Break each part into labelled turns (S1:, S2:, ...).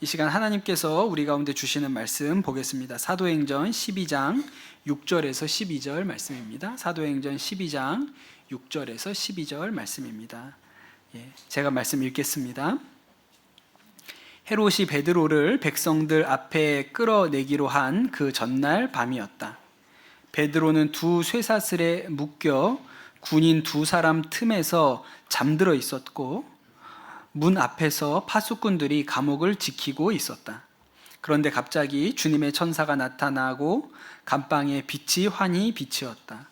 S1: 이 시간 하나님께서 우리 가운데 주시는 말씀 보겠습니다. 사도행전 12장 6절에서 12절 말씀입니다. 사도행전 12장 6절에서 12절 말씀입니다. 제가 말씀 읽겠습니다. 헤롯이 베드로를 백성들 앞에 끌어내기로 한 그 전날 밤이었다. 베드로는 두 쇠사슬에 묶여 군인 두 사람 틈에서 잠들어 있었고 문 앞에서 파수꾼들이 감옥을 지키고 있었다. 그런데 갑자기 주님의 천사가 나타나고 감방에 빛이 환히 비치었다.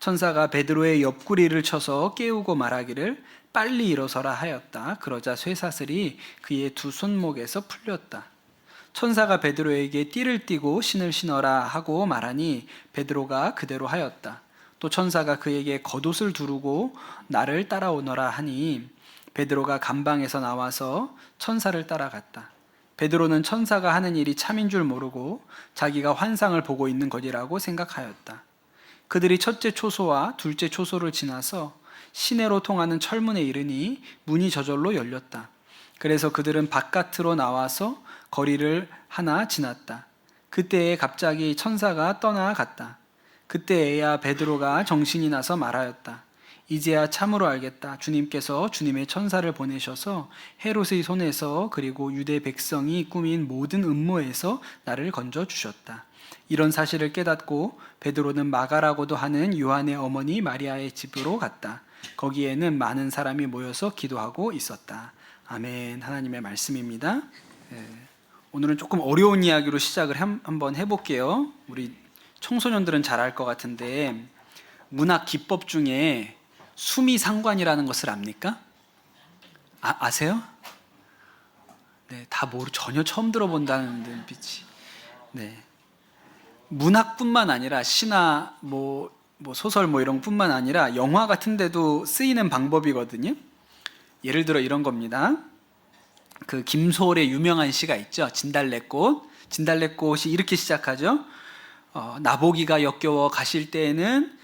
S1: 천사가 베드로의 옆구리를 쳐서 깨우고 말하기를 빨리 일어서라 하였다. 그러자 쇠사슬이 그의 두 손목에서 풀렸다. 천사가 베드로에게 띠를 띠고 신을 신어라 하고 말하니 베드로가 그대로 하였다. 또 천사가 그에게 겉옷을 두르고 나를 따라오너라 하니 베드로가 감방에서 나와서 천사를 따라갔다. 베드로는 천사가 하는 일이 참인 줄 모르고 자기가 환상을 보고 있는 것이라고 생각하였다. 그들이 첫째 초소와 둘째 초소를 지나서 시내로 통하는 철문에 이르니 문이 저절로 열렸다. 그래서 그들은 바깥으로 나와서 거리를 하나 지났다. 그때에 갑자기 천사가 떠나갔다. 그때에야 베드로가 정신이 나서 말하였다. 이제야 참으로 알겠다. 주님께서 주님의 천사를 보내셔서 헤롯의 손에서 그리고 유대 백성이 꾸민 모든 음모에서 나를 건져주셨다. 이런 사실을 깨닫고 베드로는 마가라고도 하는 요한의 어머니 마리아의 집으로 갔다. 거기에는 많은 사람이 모여서 기도하고 있었다. 아멘. 하나님의 말씀입니다. 오늘은 조금 어려운 이야기로 시작을 한번 해볼게요. 우리 청소년들은 잘 알 것 같은데 문학 기법 중에 수미상관이라는 것을 압니까? 아세요? 네, 다 전혀 처음 들어본다는 눈빛이. 네, 문학뿐만 아니라 시나 소설 이런 뿐만 아니라 영화 같은 데도 쓰이는 방법이거든요. 예를 들어 이런 겁니다. 그 김소월의 유명한 시가 있죠. 진달래꽃. 진달래꽃이 이렇게 시작하죠. 나보기가 역겨워 가실 때에는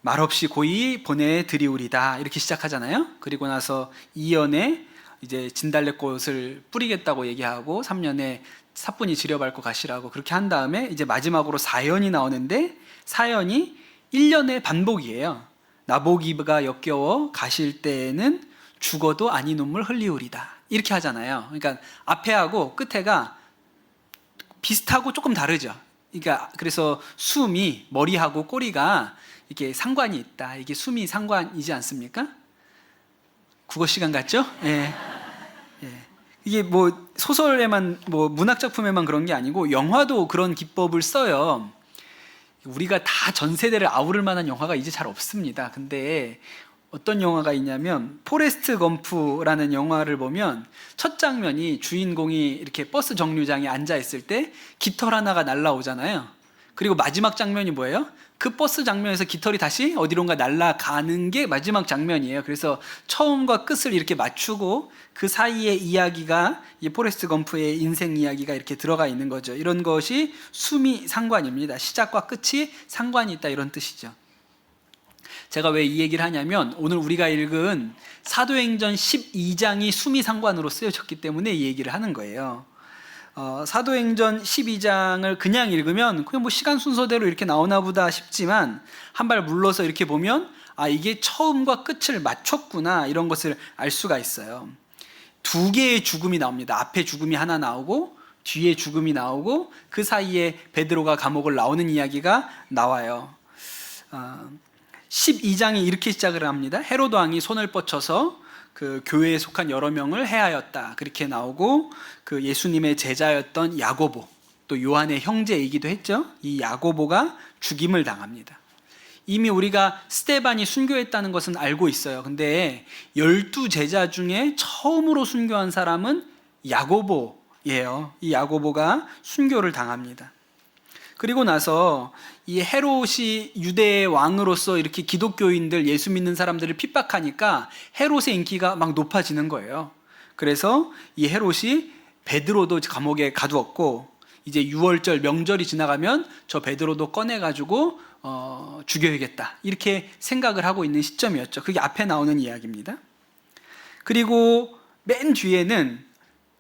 S1: 말없이 고이 보내드리우리다 이렇게 시작하잖아요. 그리고 나서 2년에 이제 진달래꽃을 뿌리겠다고 얘기하고 3년에 사뿐히 지려밟고 가시라고 그렇게 한 다음에 이제 마지막으로 4연이 나오는데 4연이 1년의 반복이에요. 나보기가 역겨워 가실 때에는 죽어도 아니 눈물 흘리우리다 이렇게 하잖아요. 그러니까 앞에하고 끝에가 비슷하고 조금 다르죠. 그러니까 그래서 숨이 머리하고 꼬리가 이게 상관이 있다. 이게 숨이 상관이지 않습니까? 국어 시간 같죠? 예. 이게 소설에만 문학 작품에만 그런 게 아니고 영화도 그런 기법을 써요. 우리가 다 전 세대를 아우를 만한 영화가 이제 잘 없습니다. 근데 어떤 영화가 있냐면 포레스트 검프라는 영화를 보면 첫 장면이 주인공이 이렇게 버스 정류장에 앉아 있을 때 깃털 하나가 날라오잖아요. 그리고 마지막 장면이 뭐예요? 그 버스 장면에서 깃털이 다시 어디론가 날아가는 게 마지막 장면이에요. 그래서 처음과 끝을 이렇게 맞추고 그 사이의 이야기가 이 포레스트 검프의 인생 이야기가 이렇게 들어가 있는 거죠. 이런 것이 수미상관입니다. 시작과 끝이 상관이 있다 이런 뜻이죠. 제가 왜 이 얘기를 하냐면 오늘 우리가 읽은 사도행전 12장이 수미상관으로 쓰여졌기 때문에 이 얘기를 하는 거예요. 사도행전 12장을 그냥 읽으면 그냥 시간 순서대로 이렇게 나오나 보다 싶지만 한 발 물러서 이렇게 보면 이게 처음과 끝을 맞췄구나 이런 것을 알 수가 있어요. 두 개의 죽음이 나옵니다. 앞에 죽음이 하나 나오고 뒤에 죽음이 나오고 그 사이에 베드로가 감옥을 나오는 이야기가 나와요. 12장이 이렇게 시작을 합니다. 헤롯 왕이 손을 뻗쳐서 그 교회에 속한 여러 명을 해하였다. 그렇게 나오고 그 예수님의 제자였던 야고보, 또 요한의 형제이기도 했죠. 이 야고보가 죽임을 당합니다. 이미 우리가 스데반이 순교했다는 것은 알고 있어요. 근데 12제자 중에 처음으로 순교한 사람은 야고보예요. 이 야고보가 순교를 당합니다. 그리고 나서 이 헤롯이 유대의 왕으로서 이렇게 기독교인들, 예수 믿는 사람들을 핍박하니까 헤롯의 인기가 막 높아지는 거예요. 그래서 이 헤롯이 베드로도 감옥에 가두었고 이제 유월절 명절이 지나가면 저 베드로도 꺼내가지고 죽여야겠다 이렇게 생각을 하고 있는 시점이었죠. 그게 앞에 나오는 이야기입니다. 그리고 맨 뒤에는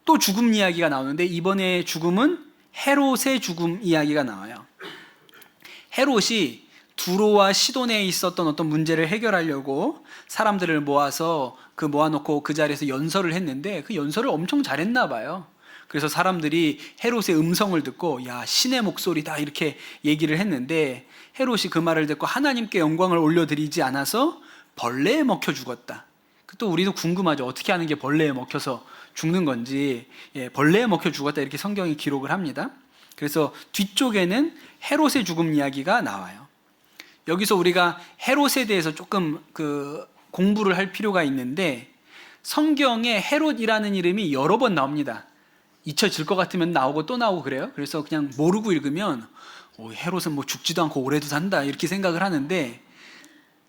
S1: 또 죽음 이야기가 나오는데 이번에 죽음은 헤롯의 죽음 이야기가 나와요. 헤롯이 두로와 시돈에 있었던 어떤 문제를 해결하려고 사람들을 모아서 모아놓고 그 자리에서 연설을 했는데 그 연설을 엄청 잘했나 봐요. 그래서 사람들이 헤롯의 음성을 듣고 야, 신의 목소리다 이렇게 얘기를 했는데 헤롯이 그 말을 듣고 하나님께 영광을 올려드리지 않아서 벌레에 먹혀 죽었다. 또 우리도 궁금하죠. 어떻게 하는 게 벌레에 먹혀서 죽는 건지. 벌레에 먹혀 죽었다 이렇게 성경이 기록을 합니다. 그래서 뒤쪽에는 헤롯의 죽음 이야기가 나와요. 여기서 우리가 헤롯에 대해서 조금 공부를 할 필요가 있는데 성경에 헤롯이라는 이름이 여러 번 나옵니다. 잊혀질 것 같으면 나오고 또 나오고 그래요. 그래서 그냥 모르고 읽으면 헤롯은 뭐 죽지도 않고 오래도 산다 이렇게 생각을 하는데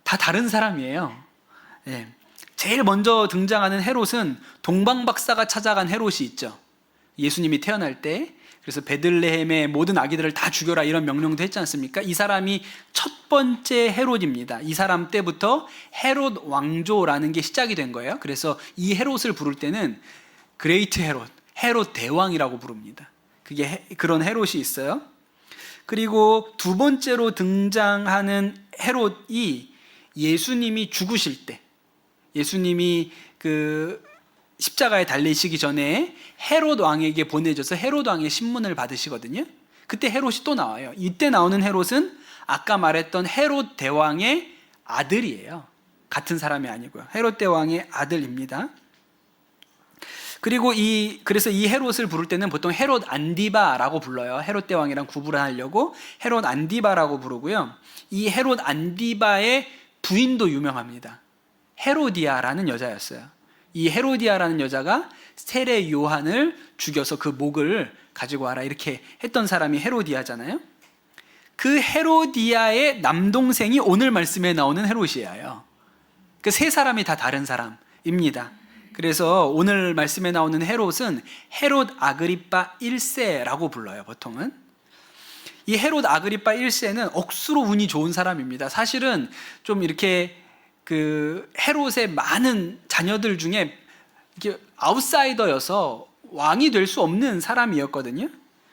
S1: 다 다른 사람이에요. 제일 먼저 등장하는 헤롯은 동방박사가 찾아간 헤롯이 있죠. 예수님이 태어날 때. 그래서 베들레헴의 모든 아기들을 다 죽여라 이런 명령도 했지 않습니까? 이 사람이 첫 번째 헤롯입니다. 이 사람 때부터 헤롯 왕조라는 게 시작이 된 거예요. 그래서 이 헤롯을 부를 때는 그레이트 헤롯, 헤롯 대왕이라고 부릅니다. 그런 헤롯이 있어요. 그리고 두 번째로 등장하는 헤롯이 예수님이 죽으실 때, 예수님이 십자가에 달리시기 전에 헤롯 왕에게 보내져서 헤롯 왕의 신문을 받으시거든요. 그때 헤롯이 또 나와요. 이때 나오는 헤롯은 아까 말했던 헤롯 대왕의 아들이에요. 같은 사람이 아니고요. 헤롯 대왕의 아들입니다. 그리고 그래서 이 헤롯을 부를 때는 보통 헤롯 안디바라고 불러요. 헤롯 대왕이랑 구분하려고 헤롯 안디바라고 부르고요. 이 헤롯 안디바의 부인도 유명합니다. 헤로디아라는 여자였어요. 이 헤로디아라는 여자가 세례 요한을 죽여서 그 목을 가지고 와라 이렇게 했던 사람이 헤로디아잖아요. 그 헤로디아의 남동생이 오늘 말씀에 나오는 헤롯이에요. 그 세 사람이 다 다른 사람입니다. 그래서 오늘 말씀에 나오는 헤롯은 헤롯 아그리파 1세라고 불러요. 보통은 이 헤롯 아그리파 1세는 억수로 운이 좋은 사람입니다. 사실은 좀 이렇게 헤롯의 많은 자녀들 중에 이렇게 아웃사이더여서 왕이 될 수 없는 사람이었거든요.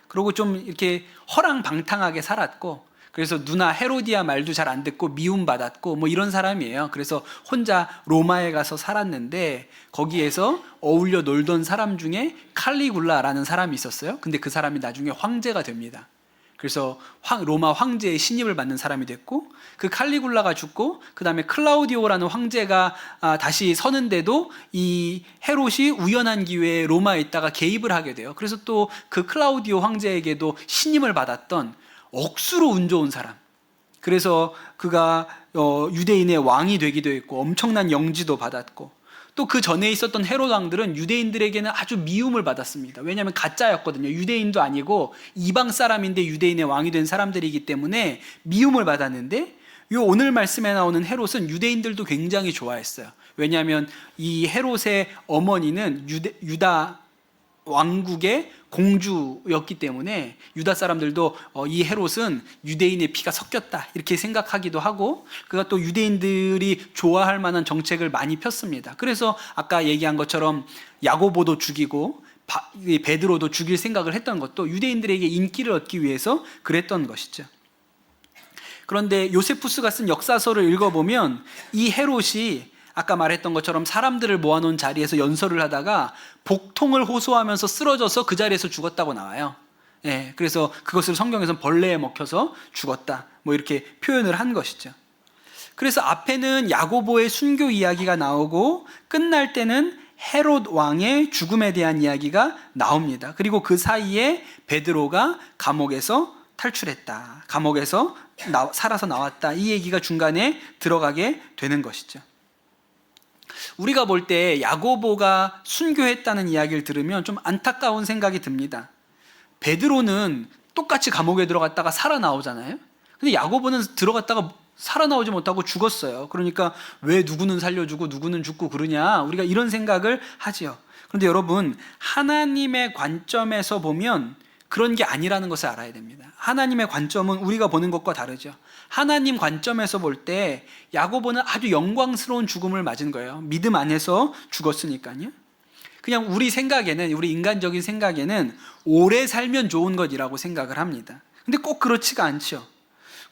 S1: 그리고 좀 이렇게 허랑방탕하게 살았고, 그래서 누나 헤로디아 말도 잘 안 듣고 미움받았고 뭐 이런 사람이에요. 그래서 혼자 로마에 가서 살았는데 거기에서 어울려 놀던 사람 중에 칼리굴라라는 사람이 있었어요. 근데 그 사람이 나중에 황제가 됩니다. 그래서 로마 황제의 신임을 받는 사람이 됐고, 그 칼리굴라가 죽고 그 다음에 클라우디오라는 황제가 다시 서는데도 이 헤롯이 우연한 기회에 로마에 있다가 개입을 하게 돼요. 그래서 또 그 클라우디오 황제에게도 신임을 받았던 억수로 운 좋은 사람. 그래서 그가 유대인의 왕이 되기도 했고 엄청난 영지도 받았고, 또 그 전에 있었던 헤롯 왕들은 유대인들에게는 아주 미움을 받았습니다. 왜냐하면 가짜였거든요. 유대인도 아니고 이방 사람인데 유대인의 왕이 된 사람들이기 때문에 미움을 받았는데, 오늘 말씀에 나오는 헤롯은 유대인들도 굉장히 좋아했어요. 왜냐하면 이 헤롯의 어머니는 유다 왕국의 공주였기 때문에 유다 사람들도 이 헤롯은 유대인의 피가 섞였다 이렇게 생각하기도 하고, 그가 또 유대인들이 좋아할 만한 정책을 많이 폈습니다. 그래서 아까 얘기한 것처럼 야고보도 죽이고 베드로도 죽일 생각을 했던 것도 유대인들에게 인기를 얻기 위해서 그랬던 것이죠. 그런데 요세푸스가 쓴 역사서를 읽어보면 이 헤롯이 아까 말했던 것처럼 사람들을 모아놓은 자리에서 연설을 하다가 복통을 호소하면서 쓰러져서 그 자리에서 죽었다고 나와요. 그래서 그것을 성경에서는 벌레에 먹혀서 죽었다 뭐 이렇게 표현을 한 것이죠. 그래서 앞에는 야고보의 순교 이야기가 나오고 끝날 때는 헤롯 왕의 죽음에 대한 이야기가 나옵니다. 그리고 그 사이에 베드로가 감옥에서 탈출했다, 감옥에서 살아서 나왔다, 이 얘기가 중간에 들어가게 되는 것이죠. 우리가 볼 때 야고보가 순교했다는 이야기를 들으면 좀 안타까운 생각이 듭니다. 베드로는 똑같이 감옥에 들어갔다가 살아나오잖아요. 근데 야고보는 들어갔다가 살아나오지 못하고 죽었어요. 그러니까 왜 누구는 살려주고 누구는 죽고 그러냐, 우리가 이런 생각을 하지요. 그런데 여러분, 하나님의 관점에서 보면 그런 게 아니라는 것을 알아야 됩니다. 하나님의 관점은 우리가 보는 것과 다르죠. 하나님 관점에서 볼 때 야고보는 아주 영광스러운 죽음을 맞은 거예요. 믿음 안에서 죽었으니까요. 그냥 우리 생각에는, 우리 인간적인 생각에는 오래 살면 좋은 것이라고 생각을 합니다. 근데 꼭 그렇지가 않죠.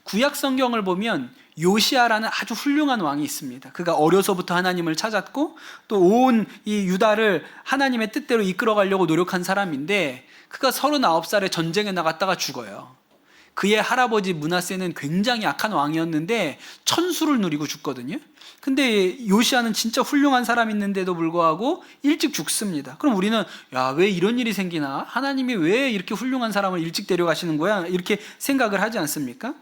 S1: 구약 성경을 보면 요시아라는 아주 훌륭한 왕이 있습니다. 그가 어려서부터 하나님을 찾았고 또 온 이 유다를 하나님의 뜻대로 이끌어가려고 노력한 사람인데, 그가 39살에 전쟁에 나갔다가 죽어요. 그의 할아버지 므낫세는 굉장히 악한 왕이었는데 천수를 누리고 죽거든요. 근데 요시아는 진짜 훌륭한 사람인데도 불구하고 일찍 죽습니다. 그럼 우리는 야, 왜 이런 일이 생기나? 하나님이 왜 이렇게 훌륭한 사람을 일찍 데려가시는 거야? 이렇게 생각을 하지 않습니까?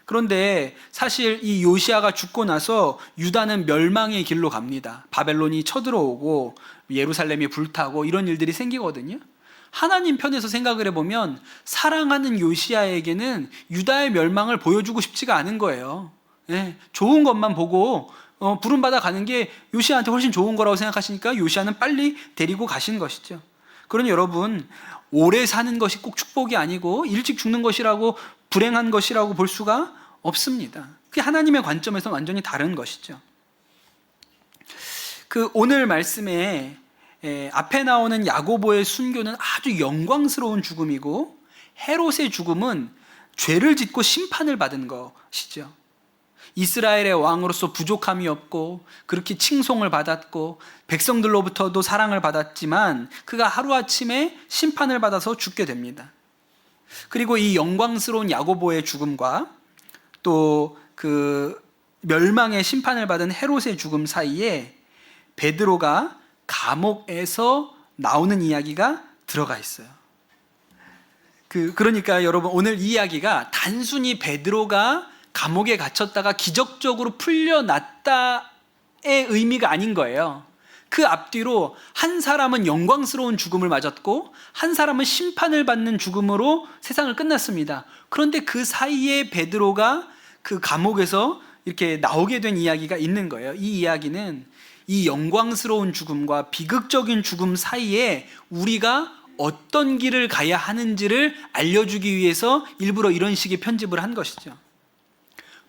S1: 그런데 사실 이 요시아가 죽고 나서 유다는 멸망의 길로 갑니다. 바벨론이 쳐들어오고 예루살렘이 불타고 이런 일들이 생기거든요. 하나님 편에서 생각을 해보면 사랑하는 요시아에게는 유다의 멸망을 보여주고 싶지가 않은 거예요. 네, 좋은 것만 보고 부름받아 가는 게 요시아한테 훨씬 좋은 거라고 생각하시니까 요시아는 빨리 데리고 가신 것이죠. 그러니 여러분, 오래 사는 것이 꼭 축복이 아니고 일찍 죽는 것이라고, 불행한 것이라고 볼 수가 없습니다. 그게 하나님의 관점에서 완전히 다른 것이죠. 그 오늘 말씀에 앞에 나오는 야고보의 순교는 아주 영광스러운 죽음이고, 헤롯의 죽음은 죄를 짓고 심판을 받은 것이죠. 이스라엘의 왕으로서 부족함이 없고 그렇게 칭송을 받았고 백성들로부터도 사랑을 받았지만 그가 하루아침에 심판을 받아서 죽게 됩니다. 그리고 이 영광스러운 야고보의 죽음과 또 그 멸망의 심판을 받은 헤롯의 죽음 사이에 베드로가 감옥에서 나오는 이야기가 들어가 있어요. 그러니까 여러분, 오늘 이 이야기가 단순히 베드로가 감옥에 갇혔다가 기적적으로 풀려났다의 의미가 아닌 거예요. 그 앞뒤로 한 사람은 영광스러운 죽음을 맞았고 한 사람은 심판을 받는 죽음으로 세상을 끝났습니다. 그런데 그 사이에 베드로가 그 감옥에서 이렇게 나오게 된 이야기가 있는 거예요. 이 이야기는 이 영광스러운 죽음과 비극적인 죽음 사이에 우리가 어떤 길을 가야 하는지를 알려주기 위해서 일부러 이런 식의 편집을 한 것이죠.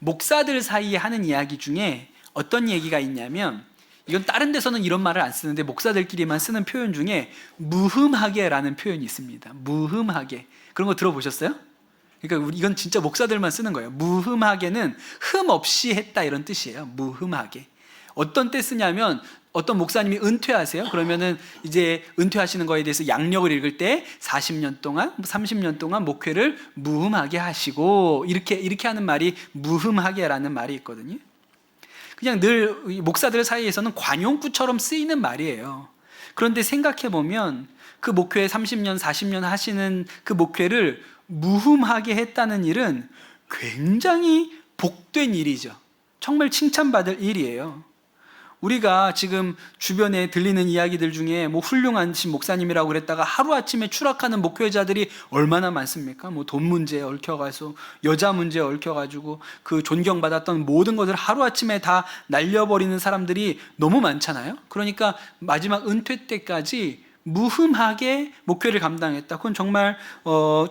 S1: 목사들 사이에 하는 이야기 중에 어떤 얘기가 있냐면, 이건 다른 데서는 이런 말을 안 쓰는데 목사들끼리만 쓰는 표현 중에 무흠하게라는 표현이 있습니다. 무흠하게. 그런 거 들어보셨어요? 그러니까 이건 진짜 목사들만 쓰는 거예요. 무흠하게는 흠 없이 했다, 이런 뜻이에요. 무흠하게. 어떤 때 쓰냐면, 어떤 목사님이 은퇴하세요. 그러면은 이제 은퇴하시는 거에 대해서 양력을 읽을 때 40년 동안, 30년 동안 목회를 무흠하게 하시고, 이렇게 하는 말이 무흠하게라는 말이 있거든요. 그냥 늘 목사들 사이에서는 관용구처럼 쓰이는 말이에요. 그런데 생각해 보면 그 목회 30년, 40년 하시는 그 목회를 무흠하게 했다는 일은 굉장히 복된 일이죠. 정말 칭찬받을 일이에요. 우리가 지금 주변에 들리는 이야기들 중에 뭐 훌륭하신 목사님이라고 그랬다가 하루아침에 추락하는 목회자들이 얼마나 많습니까? 뭐 돈 문제에 얽혀가서, 여자 문제에 얽혀가지고 그 존경받았던 모든 것을 하루아침에 다 날려버리는 사람들이 너무 많잖아요. 그러니까 마지막 은퇴 때까지 무흠하게 목회를 감당했다. 그건 정말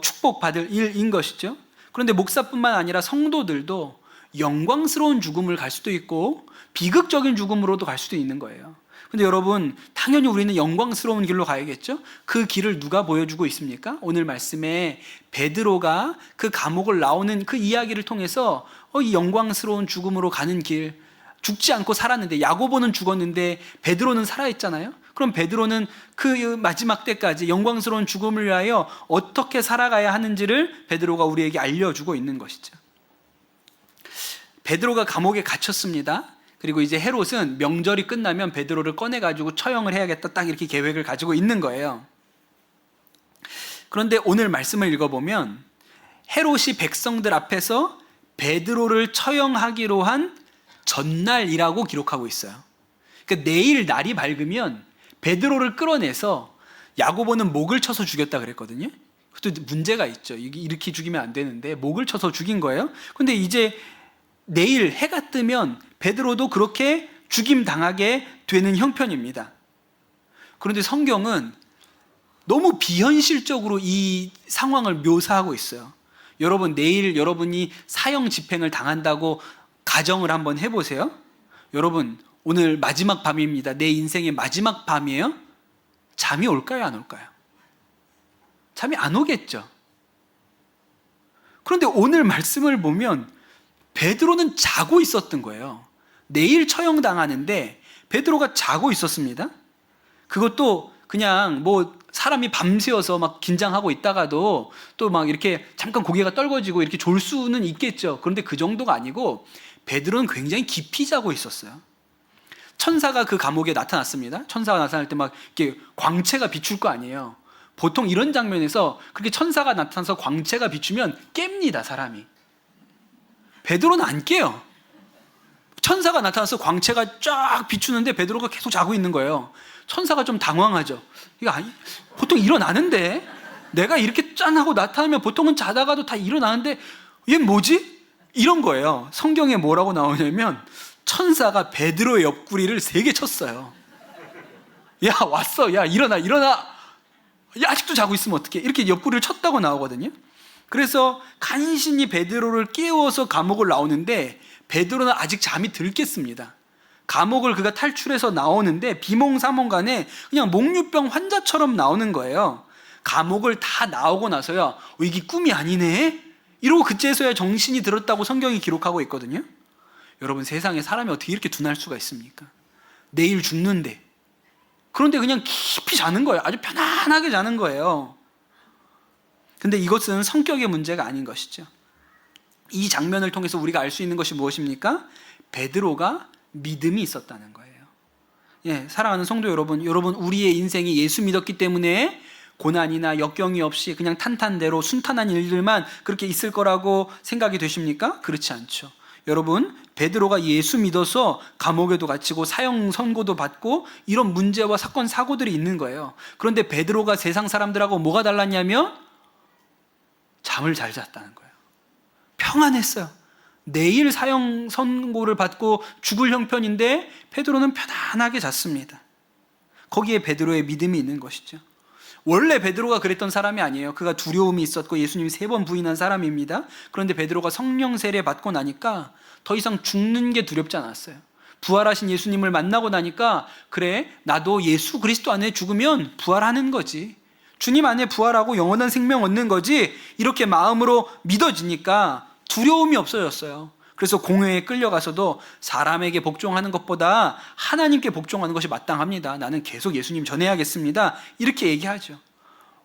S1: 축복받을 일인 것이죠. 그런데 목사뿐만 아니라 성도들도 영광스러운 죽음을 갈 수도 있고 비극적인 죽음으로도 갈 수도 있는 거예요. 근데 여러분, 당연히 우리는 영광스러운 길로 가야겠죠? 그 길을 누가 보여주고 있습니까? 오늘 말씀에 베드로가 그 감옥을 나오는 그 이야기를 통해서 이 영광스러운 죽음으로 가는 길, 죽지 않고 살았는데, 야고보는 죽었는데 베드로는 살아있잖아요. 그럼 베드로는 그 마지막 때까지 영광스러운 죽음을 위하여 어떻게 살아가야 하는지를 베드로가 우리에게 알려주고 있는 것이죠. 베드로가 감옥에 갇혔습니다. 그리고 이제 헤롯은 명절이 끝나면 베드로를 꺼내가지고 처형을 해야겠다, 딱 이렇게 계획을 가지고 있는 거예요. 그런데 오늘 말씀을 읽어보면 헤롯이 백성들 앞에서 베드로를 처형하기로 한 전날이라고 기록하고 있어요. 그러니까 내일 날이 밝으면 베드로를 끌어내서, 야고보는 목을 쳐서 죽였다 그랬거든요. 그것도 문제가 있죠. 이렇게 죽이면 안 되는데 목을 쳐서 죽인 거예요. 근데 이제 내일 해가 뜨면 베드로도 그렇게 죽임 당하게 되는 형편입니다. 그런데 성경은 너무 비현실적으로 이 상황을 묘사하고 있어요. 여러분, 내일 여러분이 사형 집행을 당한다고 가정을 한번 해보세요. 여러분, 오늘 마지막 밤입니다. 내 인생의 마지막 밤이에요. 잠이 올까요, 안 올까요? 잠이 안 오겠죠. 그런데 오늘 말씀을 보면 베드로는 자고 있었던 거예요. 내일 처형당하는데 베드로가 자고 있었습니다. 그것도 그냥 뭐 사람이 밤새워서 막 긴장하고 있다가도 또 막 이렇게 잠깐 고개가 떨궈지고 이렇게 졸 수는 있겠죠. 그런데 그 정도가 아니고 베드로는 굉장히 깊이 자고 있었어요. 천사가 그 감옥에 나타났습니다. 천사가 나타날 때 막 이렇게 광채가 비출 거 아니에요. 보통 이런 장면에서 그렇게 천사가 나타나서 광채가 비추면 깹니다, 사람이. 베드로는 안 깨요. 천사가 나타나서 광채가 쫙 비추는데 베드로가 계속 자고 있는 거예요. 천사가 좀 당황하죠. 이거 보통 일어나는데, 내가 이렇게 짠 하고 나타나면 보통은 자다가도 다 일어나는데 얘 뭐지? 이런 거예요. 성경에 뭐라고 나오냐면 천사가 베드로의 옆구리를 3개 쳤어요. 야, 왔어. 야, 일어나. 야, 아직도 자고 있으면 어떡해. 이렇게 옆구리를 쳤다고 나오거든요. 그래서 간신히 베드로를 깨워서 감옥을 나오는데 베드로는 아직 잠이 덜 깼습니다. 감옥을 그가 탈출해서 나오는데 비몽사몽간에 그냥 목류병 환자처럼 나오는 거예요. 감옥을 다 나오고 나서야 이게 꿈이 아니네? 이러고 그제서야 정신이 들었다고 성경이 기록하고 있거든요. 여러분, 세상에 사람이 어떻게 이렇게 둔할 수가 있습니까? 내일 죽는데. 그런데 그냥 깊이 자는 거예요. 아주 편안하게 자는 거예요. 근데 이것은 성격의 문제가 아닌 것이죠. 이 장면을 통해서 우리가 알 수 있는 것이 무엇입니까? 베드로가 믿음이 있었다는 거예요. 예, 사랑하는 성도 여러분, 우리의 인생이 예수 믿었기 때문에 고난이나 역경이 없이 그냥 탄탄대로 순탄한 일들만 그렇게 있을 거라고 생각이 되십니까? 그렇지 않죠. 여러분, 베드로가 예수 믿어서 감옥에도 갇히고 사형 선고도 받고 이런 문제와 사건 사고들이 있는 거예요. 그런데 베드로가 세상 사람들하고 뭐가 달랐냐면 잠을 잘 잤다는 거예요. 평안했어요. 내일 사형 선고를 받고 죽을 형편인데 베드로는 편안하게 잤습니다. 거기에 베드로의 믿음이 있는 것이죠. 원래 베드로가 그랬던 사람이 아니에요. 그가 두려움이 있었고 예수님이 3번 부인한 사람입니다. 그런데 베드로가 성령 세례 받고 나니까 더 이상 죽는 게 두렵지 않았어요. 부활하신 예수님을 만나고 나니까 그래, 나도 예수 그리스도 안에 죽으면 부활하는 거지. 주님 안에 부활하고 영원한 생명 얻는 거지. 이렇게 마음으로 믿어지니까 두려움이 없어졌어요. 그래서 공회에 끌려가서도 사람에게 복종하는 것보다 하나님께 복종하는 것이 마땅합니다. 나는 계속 예수님 전해야겠습니다. 이렇게 얘기하죠.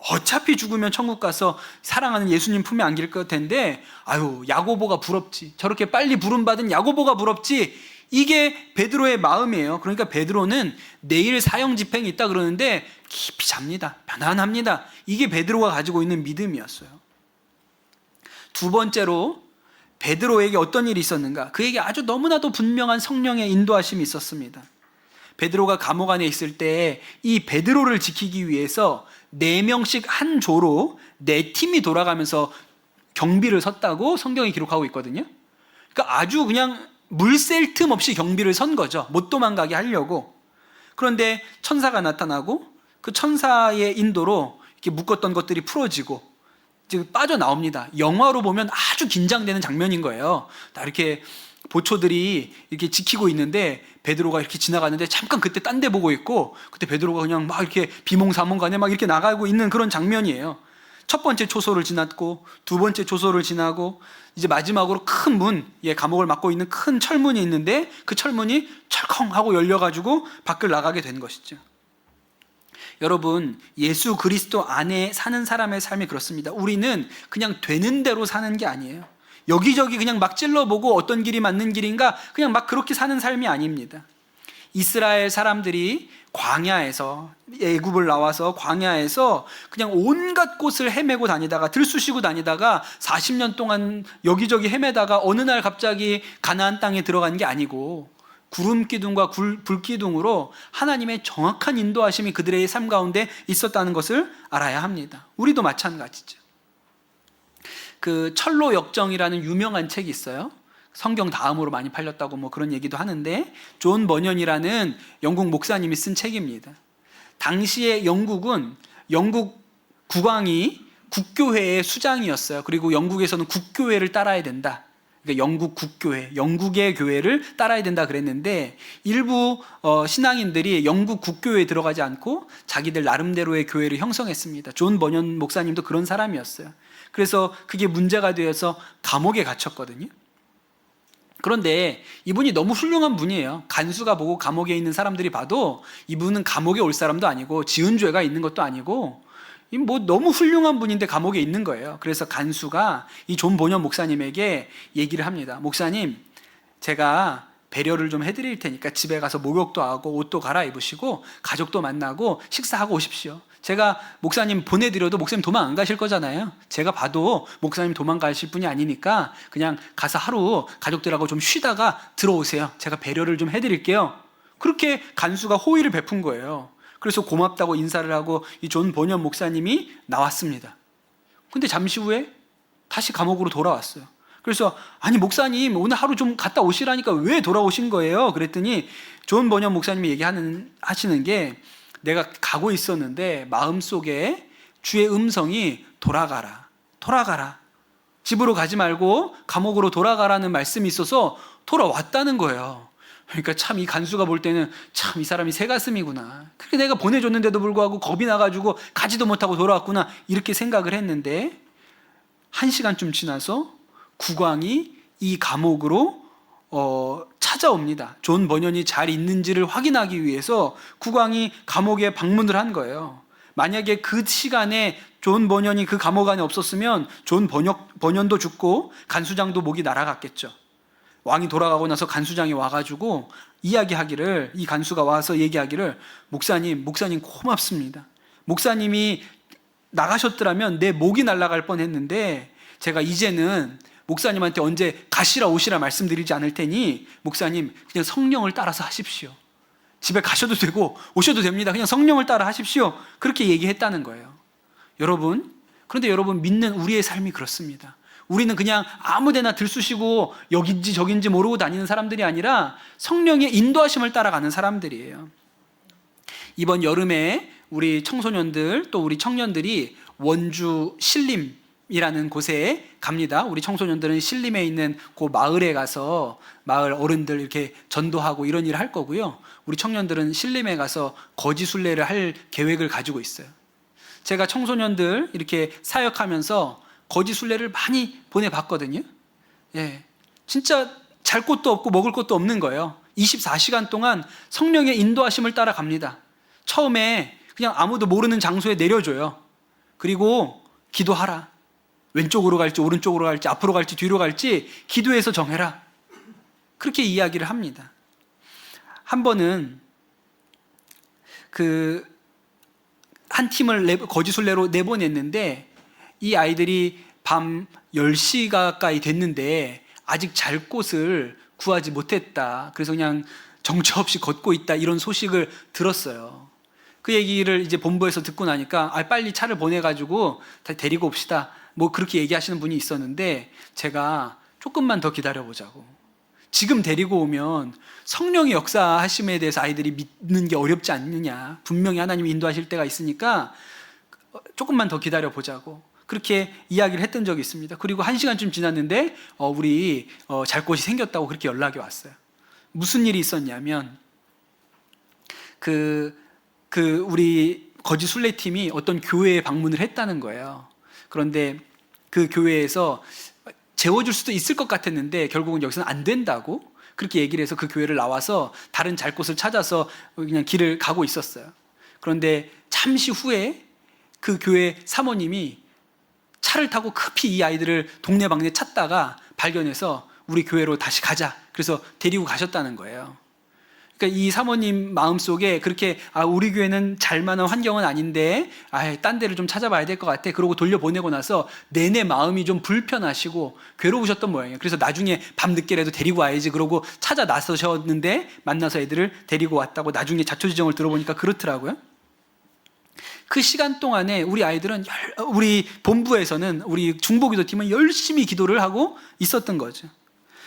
S1: 어차피 죽으면 천국 가서 사랑하는 예수님 품에 안길 것 텐데, 아유, 야고보가 부럽지. 저렇게 빨리 부름받은 야고보가 부럽지. 이게 베드로의 마음이에요. 그러니까 베드로는 내일 사형 집행이 있다 그러는데 깊이 잡니다. 편안합니다. 이게 베드로가 가지고 있는 믿음이었어요. 두 번째로 베드로에게 어떤 일이 있었는가? 그에게 아주 너무나도 분명한 성령의 인도하심이 있었습니다. 베드로가 감옥 안에 있을 때 이 베드로를 지키기 위해서 4명씩 한 조로 4팀이 돌아가면서 경비를 섰다고 성경이 기록하고 있거든요. 그러니까 아주 그냥 물 셀 틈 없이 경비를 선 거죠. 못 도망가게 하려고. 그런데 천사가 나타나고 그 천사의 인도로 이렇게 묶었던 것들이 풀어지고 빠져나옵니다. 영화로 보면 아주 긴장되는 장면인 거예요. 다 이렇게 보초들이 이렇게 지키고 있는데 베드로가 이렇게 지나가는데 잠깐 그때 딴 데 보고 있고, 그때 베드로가 그냥 막 이렇게 비몽사몽간에 막 이렇게 나가고 있는 그런 장면이에요. 첫 번째 초소를 지났고 두 번째 초소를 지나고 이제 마지막으로 큰 문, 감옥을 막고 있는 큰 철문이 있는데 그 철문이 철컹 하고 열려가지고 밖을 나가게 된 것이죠. 여러분, 예수 그리스도 안에 사는 사람의 삶이 그렇습니다. 우리는 그냥 되는 대로 사는 게 아니에요. 여기저기 그냥 막 찔러보고 어떤 길이 맞는 길인가 그냥 막 그렇게 사는 삶이 아닙니다. 이스라엘 사람들이 광야에서, 애굽을 나와서 광야에서 그냥 온갖 곳을 헤매고 다니다가 들쑤시고 다니다가 40년 동안 여기저기 헤매다가 어느 날 갑자기 가나안 땅에 들어간 게 아니고 구름 기둥과 불 기둥으로 하나님의 정확한 인도하심이 그들의 삶 가운데 있었다는 것을 알아야 합니다. 우리도 마찬가지죠. 그 철로 역정이라는 유명한 책이 있어요. 성경 다음으로 많이 팔렸다고 뭐 그런 얘기도 하는데, 존 버년이라는 영국 목사님이 쓴 책입니다. 당시에 영국은 영국 국왕이 국교회의 수장이었어요. 그리고 영국에서는 국교회를 따라야 된다. 그러니까 영국 국교회, 영국의 교회를 따라야 된다 그랬는데 일부 신앙인들이 영국 국교회에 들어가지 않고 자기들 나름대로의 교회를 형성했습니다. 존 버년 목사님도 그런 사람이었어요. 그래서 그게 문제가 되어서 감옥에 갇혔거든요. 그런데 이분이 너무 훌륭한 분이에요. 간수가 보고 감옥에 있는 사람들이 봐도 이분은 감옥에 올 사람도 아니고 지은 죄가 있는 것도 아니고 뭐 너무 훌륭한 분인데 감옥에 있는 거예요. 그래서 간수가 이 존 보년 목사님에게 얘기를 합니다. 목사님, 제가 배려를 좀 해드릴 테니까 집에 가서 목욕도 하고 옷도 갈아입으시고 가족도 만나고 식사하고 오십시오. 제가 목사님 보내드려도 목사님 도망 안 가실 거잖아요. 제가 봐도 목사님 도망가실 분이 아니니까 그냥 가서 하루 가족들하고 좀 쉬다가 들어오세요. 제가 배려를 좀 해드릴게요. 그렇게 간수가 호의를 베푼 거예요. 그래서 고맙다고 인사를 하고 이 존 보년 목사님이 나왔습니다. 근데 잠시 후에 다시 감옥으로 돌아왔어요. 그래서 아니 목사님 오늘 하루 좀 갔다 오시라니까 왜 돌아오신 거예요? 그랬더니 존 보년 목사님이 하시는 게 내가 가고 있었는데 마음속에 주의 음성이 돌아가라, 돌아가라, 집으로 가지 말고 감옥으로 돌아가라는 말씀이 있어서 돌아왔다는 거예요. 그러니까 참 이 간수가 볼 때는 참 이 사람이 새가슴이구나. 그렇게 내가 보내줬는데도 불구하고 겁이 나가지고 가지도 못하고 돌아왔구나 이렇게 생각을 했는데 1시간쯤 지나서 국왕이 이 감옥으로 찾아옵니다. 존 버년이 잘 있는지를 확인하기 위해서 국왕이 감옥에 방문을 한 거예요. 만약에 그 시간에 존 버년이 그 감옥 안에 없었으면 존 버년도 죽고 간수장도 목이 날아갔겠죠. 왕이 돌아가고 나서 간수장이 와가지고 이야기하기를, 이 간수가 와서 얘기하기를 목사님 고맙습니다. 목사님이 나가셨더라면 내 목이 날아갈 뻔했는데 제가 이제는 목사님한테 언제 가시라 오시라 말씀드리지 않을 테니 목사님 그냥 성령을 따라서 하십시오. 집에 가셔도 되고 오셔도 됩니다. 그냥 성령을 따라 하십시오. 그렇게 얘기했다는 거예요. 그런데 여러분 믿는 우리의 삶이 그렇습니다. 우리는 그냥 아무데나 들쑤시고 여긴지 저긴지 모르고 다니는 사람들이 아니라 성령의 인도하심을 따라가는 사람들이에요. 이번 여름에 우리 청소년들 또 우리 청년들이 원주 신림이라는 곳에 갑니다. 우리 청소년들은 신림에 있는 그 마을에 가서 마을 어른들 이렇게 전도하고 이런 일을 할 거고요. 우리 청년들은 신림에 가서 거지 순례를 할 계획을 가지고 있어요. 제가 청소년들 이렇게 사역하면서 거지 순례를 많이 보내봤거든요. 예, 진짜 잘 곳도 없고 먹을 것도 없는 거예요. 24시간 동안 성령의 인도하심을 따라갑니다. 처음에 그냥 아무도 모르는 장소에 내려줘요. 그리고 기도하라. 왼쪽으로 갈지 오른쪽으로 갈지 앞으로 갈지 뒤로 갈지 기도해서 정해라. 그렇게 이야기를 합니다. 한 번은 한 팀을 거지 순례로 내보냈는데 이 아이들이 밤 10시 가까이 됐는데 아직 잘 곳을 구하지 못했다. 그래서 그냥 정처 없이 걷고 있다. 이런 소식을 들었어요. 그 얘기를 이제 본부에서 듣고 나니까 빨리 차를 보내가지고 다 데리고 옵시다. 뭐 그렇게 얘기하시는 분이 있었는데 제가 조금만 더 기다려보자고. 지금 데리고 오면 성령의 역사하심에 대해서 아이들이 믿는 게 어렵지 않느냐. 분명히 하나님이 인도하실 때가 있으니까 조금만 더 기다려보자고. 그렇게 이야기를 했던 적이 있습니다. 그리고 1시간쯤 지났는데 우리 잘 곳이 생겼다고 그렇게 연락이 왔어요. 무슨 일이 있었냐면 우리 거지 순례팀이 어떤 교회에 방문을 했다는 거예요. 그런데 그 교회에서 재워줄 수도 있을 것 같았는데 결국은 여기서는 안 된다고 그렇게 얘기를 해서 그 교회를 나와서 다른 잘 곳을 찾아서 그냥 길을 가고 있었어요. 그런데 잠시 후에 그 교회 사모님이 차를 타고 급히 이 아이들을 동네방네 찾다가 발견해서 우리 교회로 다시 가자. 그래서 데리고 가셨다는 거예요. 그러니까 이 사모님 마음속에 그렇게 우리 교회는 잘만한 환경은 아닌데 딴 데를 좀 찾아봐야 될 것 같아. 그러고 돌려보내고 나서 내내 마음이 좀 불편하시고 괴로우셨던 모양이에요. 그래서 나중에 밤늦게라도 데리고 와야지 그러고 찾아 나서셨는데 만나서 애들을 데리고 왔다고 나중에 자초지정을 들어보니까 그렇더라고요. 그 시간 동안에 우리 아이들은 우리 본부에서는 우리 중보기도팀은 열심히 기도를 하고 있었던 거죠.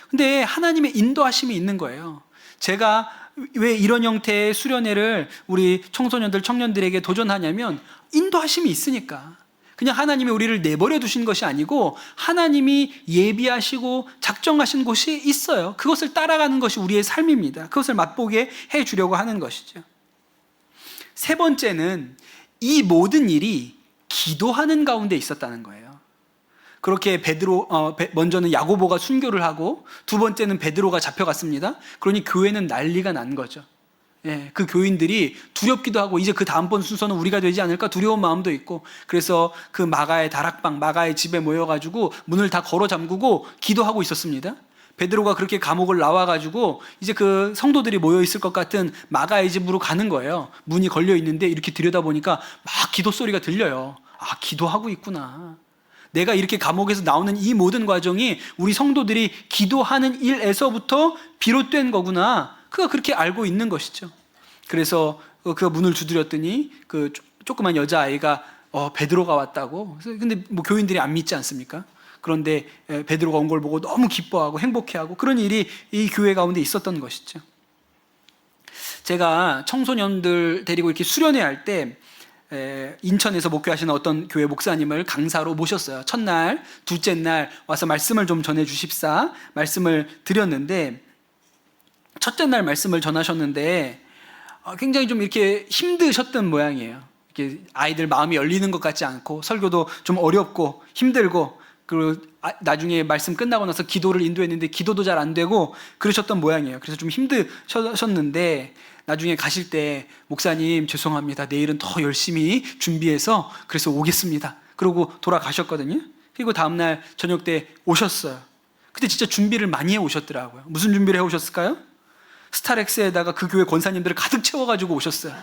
S1: 근데 하나님의 인도하심이 있는 거예요. 제가 왜 이런 형태의 수련회를 우리 청소년들, 청년들에게 도전하냐면 인도하심이 있으니까. 그냥 하나님이 우리를 내버려 두신 것이 아니고 하나님이 예비하시고 작정하신 곳이 있어요. 그것을 따라가는 것이 우리의 삶입니다. 그것을 맛보게 해주려고 하는 것이죠. 세 번째는 이 모든 일이 기도하는 가운데 있었다는 거예요. 그렇게 먼저는 야고보가 순교를 하고 두 번째는 베드로가 잡혀갔습니다. 그러니 교회는 난리가 난 거죠. 예, 그 교인들이 두렵기도 하고 이제 그 다음번 순서는 우리가 되지 않을까 두려운 마음도 있고, 그래서 그 마가의 다락방, 마가의 집에 모여가지고 문을 다 걸어 잠그고 기도하고 있었습니다. 베드로가 그렇게 감옥을 나와가지고 이제 그 성도들이 모여 있을 것 같은 마가의 집으로 가는 거예요. 문이 걸려 있는데 이렇게 들여다보니까 막 기도 소리가 들려요. 아, 기도하고 있구나. 내가 이렇게 감옥에서 나오는 이 모든 과정이 우리 성도들이 기도하는 일에서부터 비롯된 거구나. 그가 그렇게 알고 있는 것이죠. 그래서 그가 문을 두드렸더니 그 조그만 여자아이가 베드로가 왔다고. 근데 뭐 교인들이 안 믿지 않습니까? 그런데 베드로가 온 걸 보고 너무 기뻐하고 행복해하고 그런 일이 이 교회 가운데 있었던 것이죠. 제가 청소년들 데리고 이렇게 수련회 할 때 인천에서 목회하시는 어떤 교회 목사님을 강사로 모셨어요. 첫날, 둘째 날 와서 말씀을 좀 전해 주십사 말씀을 드렸는데, 첫째 날 말씀을 전하셨는데 굉장히 좀 이렇게 힘드셨던 모양이에요. 이렇게 아이들 마음이 열리는 것 같지 않고 설교도 좀 어렵고 힘들고, 그리고 나중에 말씀 끝나고 나서 기도를 인도했는데 기도도 잘 안 되고 그러셨던 모양이에요. 그래서 좀 힘드셨는데 나중에 가실 때 목사님 죄송합니다. 내일은 더 열심히 준비해서 그래서 오겠습니다. 그러고 돌아가셨거든요. 그리고 다음날 저녁 때 오셨어요. 근데 진짜 준비를 많이 해 오셨더라고요. 무슨 준비를 해 오셨을까요? 스타렉스에다가 그 교회 권사님들을 가득 채워가지고 오셨어요.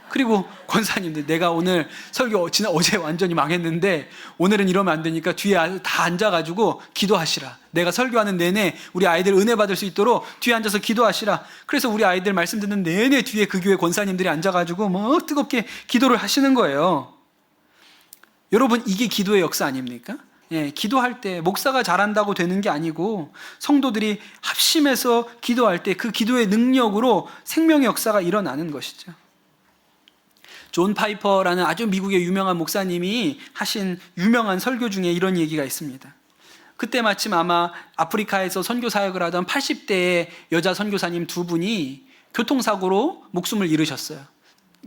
S1: 그리고 권사님들, 내가 오늘 설교 어제 완전히 망했는데 오늘은 이러면 안 되니까 뒤에 다 앉아가지고 기도하시라. 내가 설교하는 내내 우리 아이들 은혜 받을 수 있도록 뒤에 앉아서 기도하시라. 그래서 우리 아이들 말씀 듣는 내내 뒤에 그 교회 권사님들이 앉아가지고 뭐 뜨겁게 기도를 하시는 거예요. 여러분, 이게 기도의 역사 아닙니까? 예, 기도할 때 목사가 잘한다고 되는 게 아니고 성도들이 합심해서 기도할 때 그 기도의 능력으로 생명의 역사가 일어나는 것이죠. 존 파이퍼라는 아주 미국의 유명한 목사님이 하신 유명한 설교 중에 이런 얘기가 있습니다. 그때 마침 아마 아프리카에서 선교 사역을 하던 80대의 여자 선교사님 두 분이 교통사고로 목숨을 잃으셨어요.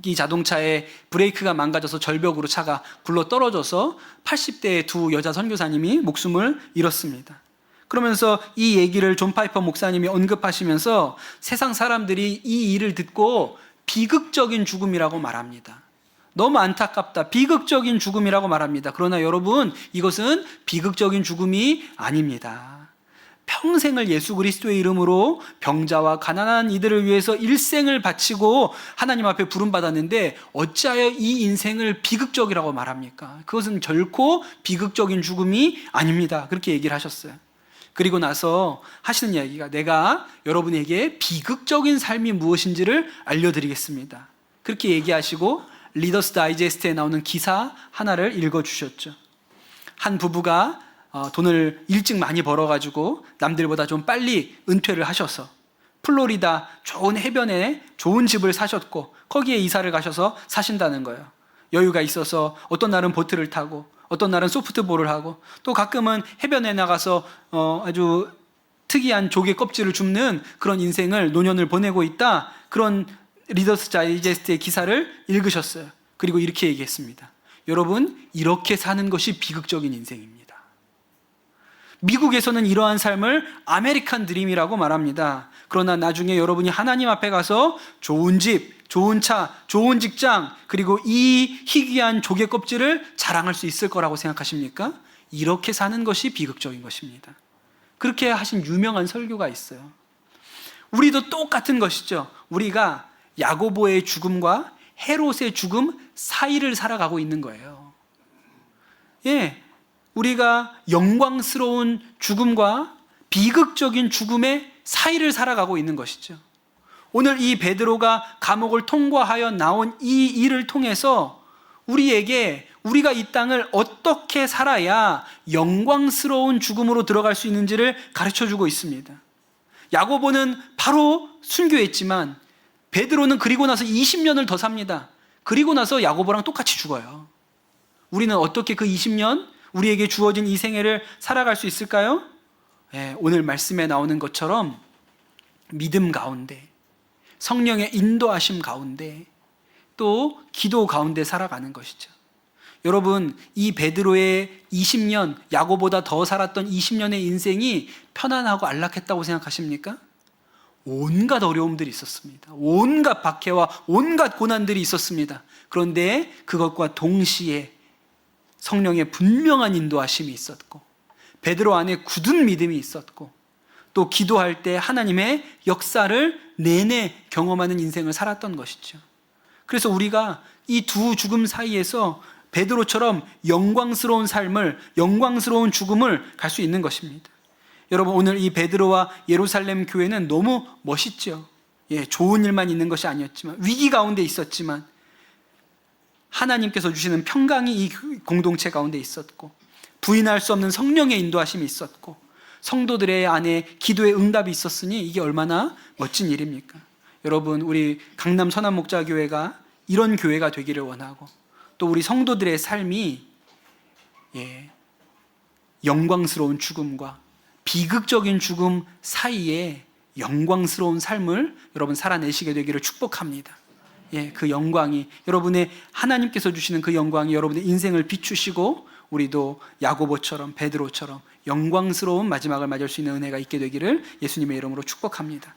S1: 이 자동차에 브레이크가 망가져서 절벽으로 차가 굴러 떨어져서 80대의 두 여자 선교사님이 목숨을 잃었습니다. 그러면서 이 얘기를 존 파이퍼 목사님이 언급하시면서 세상 사람들이 이 일을 듣고 비극적인 죽음이라고 말합니다. 너무 안타깝다. 비극적인 죽음이라고 말합니다. 그러나 여러분, 이것은 비극적인 죽음이 아닙니다. 평생을 예수 그리스도의 이름으로 병자와 가난한 이들을 위해서 일생을 바치고 하나님 앞에 부름받았는데 어찌하여 이 인생을 비극적이라고 말합니까? 그것은 결코 비극적인 죽음이 아닙니다. 그렇게 얘기를 하셨어요. 그리고 나서 하시는 이야기가, 내가 여러분에게 비극적인 삶이 무엇인지를 알려드리겠습니다. 그렇게 얘기하시고 리더스 다이제스트에 나오는 기사 하나를 읽어주셨죠. 한 부부가 돈을 일찍 많이 벌어가지고 남들보다 좀 빨리 은퇴를 하셔서 플로리다 좋은 해변에 좋은 집을 사셨고 거기에 이사를 가셔서 사신다는 거예요. 여유가 있어서 어떤 날은 보트를 타고 어떤 날은 소프트볼을 하고 또 가끔은 해변에 나가서 아주 특이한 조개 껍질을 줍는 그런 인생을 노년을 보내고 있다. 그런 리더스 다이제스트의 기사를 읽으셨어요. 그리고 이렇게 얘기했습니다. 여러분, 이렇게 사는 것이 비극적인 인생입니다. 미국에서는 이러한 삶을 아메리칸 드림이라고 말합니다. 그러나 나중에 여러분이 하나님 앞에 가서 좋은 집, 좋은 차, 좋은 직장, 그리고 이 희귀한 조개 껍질을 자랑할 수 있을 거라고 생각하십니까? 이렇게 사는 것이 비극적인 것입니다. 그렇게 하신 유명한 설교가 있어요. 우리도 똑같은 것이죠. 우리가 야고보의 죽음과 헤롯의 죽음 사이를 살아가고 있는 거예요. 예, 우리가 영광스러운 죽음과 비극적인 죽음의 사이를 살아가고 있는 것이죠. 오늘 이 베드로가 감옥을 통과하여 나온 이 일을 통해서 우리에게 우리가 이 땅을 어떻게 살아야 영광스러운 죽음으로 들어갈 수 있는지를 가르쳐주고 있습니다. 야고보는 바로 순교했지만 베드로는 그리고 나서 20년을 더 삽니다. 그리고 나서 야고보랑 똑같이 죽어요. 우리는 어떻게 그 20년 우리에게 주어진 이 생애를 살아갈 수 있을까요? 오늘 말씀에 나오는 것처럼 믿음 가운데, 성령의 인도하심 가운데, 또 기도 가운데 살아가는 것이죠. 여러분, 이 베드로의 20년, 야고보다 더 살았던 20년의 인생이 편안하고 안락했다고 생각하십니까? 온갖 어려움들이 있었습니다. 온갖 박해와 온갖 고난들이 있었습니다. 그런데 그것과 동시에 성령의 분명한 인도하심이 있었고, 베드로 안에 굳은 믿음이 있었고, 또 기도할 때 하나님의 역사를 내내 경험하는 인생을 살았던 것이죠. 그래서 우리가 이 두 죽음 사이에서 베드로처럼 영광스러운 삶을, 영광스러운 죽음을 갈 수 있는 것입니다. 여러분, 오늘 이 베드로와 예루살렘 교회는 너무 멋있죠. 좋은 일만 있는 것이 아니었지만, 위기 가운데 있었지만 하나님께서 주시는 평강이 이 공동체 가운데 있었고, 부인할 수 없는 성령의 인도하심이 있었고, 성도들의 안에 기도의 응답이 있었으니 이게 얼마나 멋진 일입니까? 여러분, 우리 강남 선한목자교회가 이런 교회가 되기를 원하고, 또 우리 성도들의 삶이 영광스러운 죽음과 비극적인 죽음 사이에 영광스러운 삶을 여러분 살아내시게 되기를 축복합니다. 그 영광이, 여러분의 하나님께서 주시는 그 영광이 여러분의 인생을 비추시고, 우리도 야고보처럼 베드로처럼 영광스러운 마지막을 맞을 수 있는 은혜가 있게 되기를 예수님의 이름으로 축복합니다.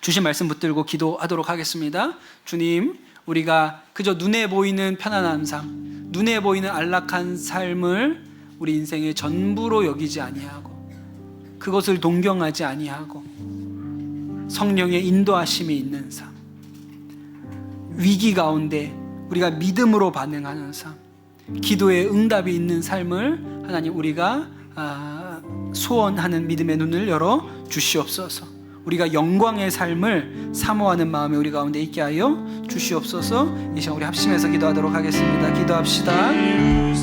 S1: 주신 말씀 붙들고 기도하도록 하겠습니다. 주님, 우리가 그저 눈에 보이는 편안한 삶, 눈에 보이는 안락한 삶을 우리 인생의 전부로 여기지 아니하고, 그것을 동경하지 아니하고, 성령의 인도하심이 있는 삶, 위기 가운데 우리가 믿음으로 반응하는 삶, 기도의 응답이 있는 삶을 하나님 우리가 소원하는 믿음의 눈을 열어 주시옵소서. 우리가 영광의 삶을 사모하는 마음이 우리 가운데 있게 하여 주시옵소서. 이 시간 우리 합심해서 기도하도록 하겠습니다. 기도합시다.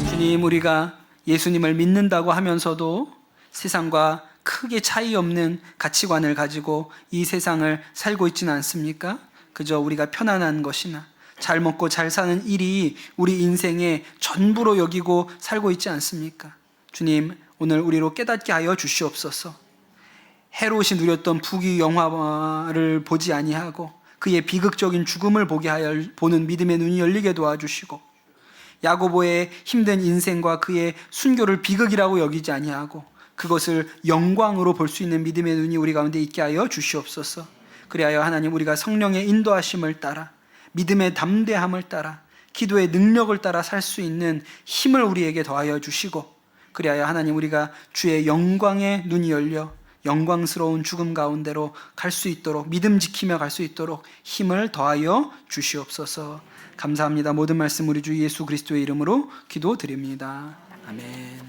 S1: 주님, 우리가 예수님을 믿는다고 하면서도 세상과 크게 차이 없는 가치관을 가지고 이 세상을 살고 있지는 않습니까? 그저 우리가 편안한 것이나 잘 먹고 잘 사는 일이 우리 인생의 전부로 여기고 살고 있지 않습니까? 주님, 오늘 우리로 깨닫게 하여 주시옵소서. 헤롯이 누렸던 부귀 영화를 보지 아니하고 그의 비극적인 죽음을 보게 하여 보는 믿음의 눈이 열리게 도와주시고, 야고보의 힘든 인생과 그의 순교를 비극이라고 여기지 아니하고 그것을 영광으로 볼 수 있는 믿음의 눈이 우리 가운데 있게 하여 주시옵소서. 그리하여 하나님, 우리가 성령의 인도하심을 따라, 믿음의 담대함을 따라, 기도의 능력을 따라 살 수 있는 힘을 우리에게 더하여 주시고, 그리하여 하나님, 우리가 주의 영광의 눈이 열려 영광스러운 죽음 가운데로 갈 수 있도록, 믿음 지키며 갈 수 있도록 힘을 더하여 주시옵소서. 감사합니다. 모든 말씀 우리 주 예수 그리스도의 이름으로 기도드립니다. 아멘.